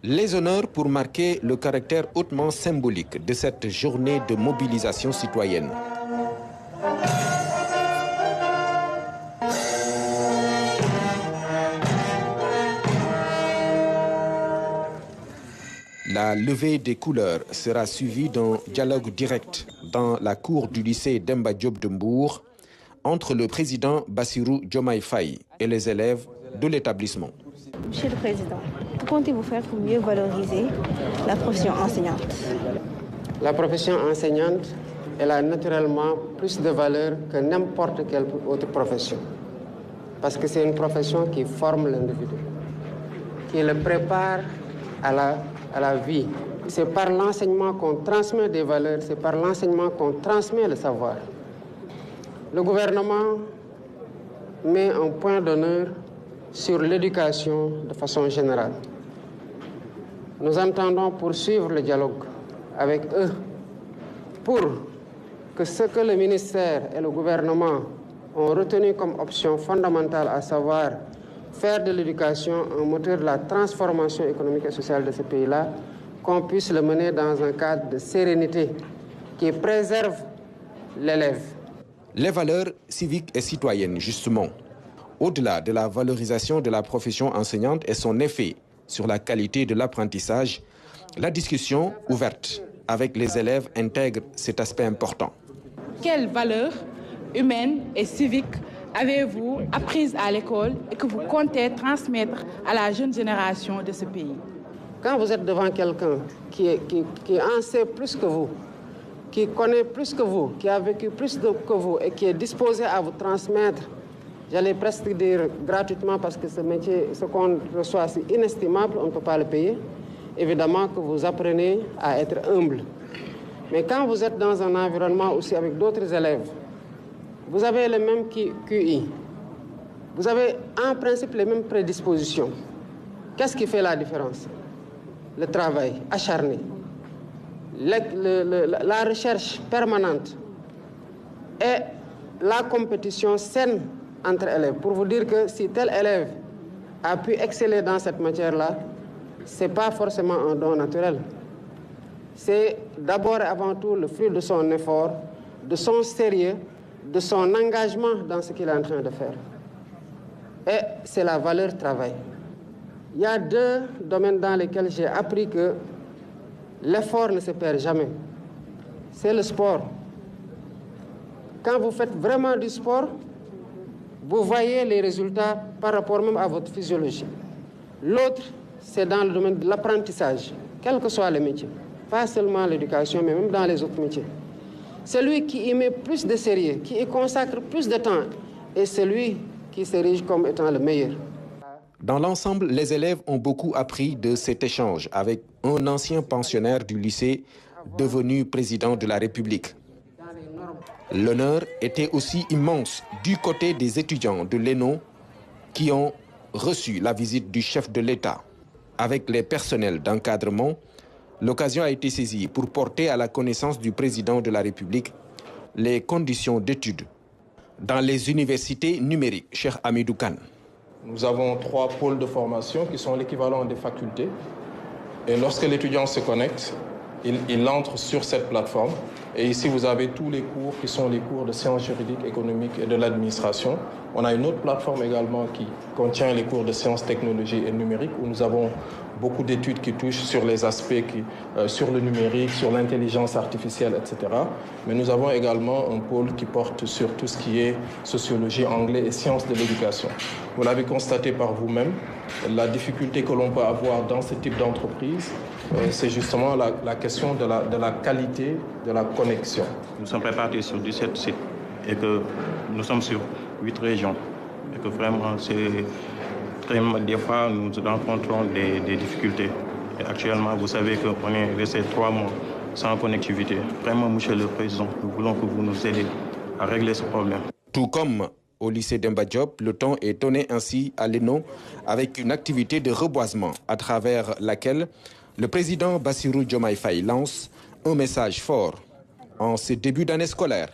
Les honneurs pour marquer le caractère hautement symbolique de cette journée de mobilisation citoyenne. La levée des couleurs sera suivie d'un dialogue direct dans la cour du lycée Demba Diop de Mbour entre le président Bassirou Diomaye Faye et les élèves de l'établissement. Monsieur le Président, que comptez-vous faire pour mieux valoriser la profession enseignante? La profession enseignante, elle a naturellement plus de valeur que n'importe quelle autre profession. Parce que c'est une profession qui forme l'individu, qui le prépare à la vie. C'est par l'enseignement qu'on transmet des valeurs, c'est par l'enseignement qu'on transmet le savoir. Le gouvernement met un point d'honneur sur l'éducation de façon générale. Nous entendons poursuivre le dialogue avec eux pour que ce que le ministère et le gouvernement ont retenu comme option fondamentale, à savoir faire de l'éducation un moteur de la transformation économique et sociale de ce pays-là, qu'on puisse le mener dans un cadre de sérénité qui préserve l'élève. Les valeurs civiques et citoyennes, justement. Au-delà de la valorisation de la profession enseignante et son effet sur la qualité de l'apprentissage, la discussion ouverte avec les élèves intègre cet aspect important. Quelles valeurs humaines et civiques avez-vous apprises à l'école et que vous comptez transmettre à la jeune génération de ce pays? Quand vous êtes devant quelqu'un qui en sait plus que vous, qui connaît plus que vous, qui a vécu plus que vous et qui est disposé à vous transmettre, j'allais presque dire gratuitement, parce que ce métier, ce qu'on reçoit, c'est inestimable, on ne peut pas le payer. Évidemment que vous apprenez à être humble. Mais quand vous êtes dans un environnement aussi avec d'autres élèves, vous avez le même QI. Vous avez en principe les mêmes prédispositions. Qu'est-ce qui fait la différence? Le travail acharné, la recherche permanente et la compétition saine entre élèves. Pour vous dire que si tel élève a pu exceller dans cette matière-là, ce n'est pas forcément un don naturel. C'est d'abord et avant tout le fruit de son effort, de son sérieux, de son engagement dans ce qu'il est en train de faire. Et c'est la valeur travail. Il y a deux domaines dans lesquels j'ai appris que l'effort ne se perd jamais. C'est le sport. Quand vous faites vraiment du sport, vous voyez les résultats par rapport même à votre physiologie. L'autre, c'est dans le domaine de l'apprentissage, quel que soit le métier. Pas seulement l'éducation, mais même dans les autres métiers. Celui qui y met plus de sérieux, qui y consacre plus de temps, est celui qui s'érige comme étant le meilleur. Dans l'ensemble, les élèves ont beaucoup appris de cet échange avec un ancien pensionnaire du lycée devenu président de la République. L'honneur était aussi immense du côté des étudiants de l'ENO qui ont reçu la visite du chef de l'État. Avec les personnels d'encadrement, l'occasion a été saisie pour porter à la connaissance du président de la République les conditions d'études dans les universités numériques. Cheikh Hamidou Kane. Nous avons 3 pôles de formation qui sont l'équivalent des facultés. Et lorsque l'étudiant se connecte, il entre sur cette plateforme. Et ici, vous avez tous les cours qui sont les cours de sciences juridiques, économiques et de l'administration. On a une autre plateforme également qui contient les cours de sciences, technologies et numériques, où nous avons beaucoup d'études qui touchent sur les aspects, sur le numérique, sur l'intelligence artificielle, etc. Mais nous avons également un pôle qui porte sur tout ce qui est sociologie, anglais et sciences de l'éducation. Vous l'avez constaté par vous-même, la difficulté que l'on peut avoir dans ce type d'entreprise, c'est justement la question de la qualité de la connexion. Nous sommes répartis sur 17 sites et que nous sommes sur 8 régions. Et que vraiment, des fois, nous rencontrons des difficultés. Et actuellement, vous savez qu'on est resté 3 mois sans connectivité. Vraiment, Monsieur le Président, nous voulons que vous nous aidiez à régler ce problème. Tout comme au lycée Demba Diop, le temps est donné ainsi à l'ENO avec une activité de reboisement à travers laquelle le président Bassirou Diomaye Faye lance un message fort en ce début d'année scolaire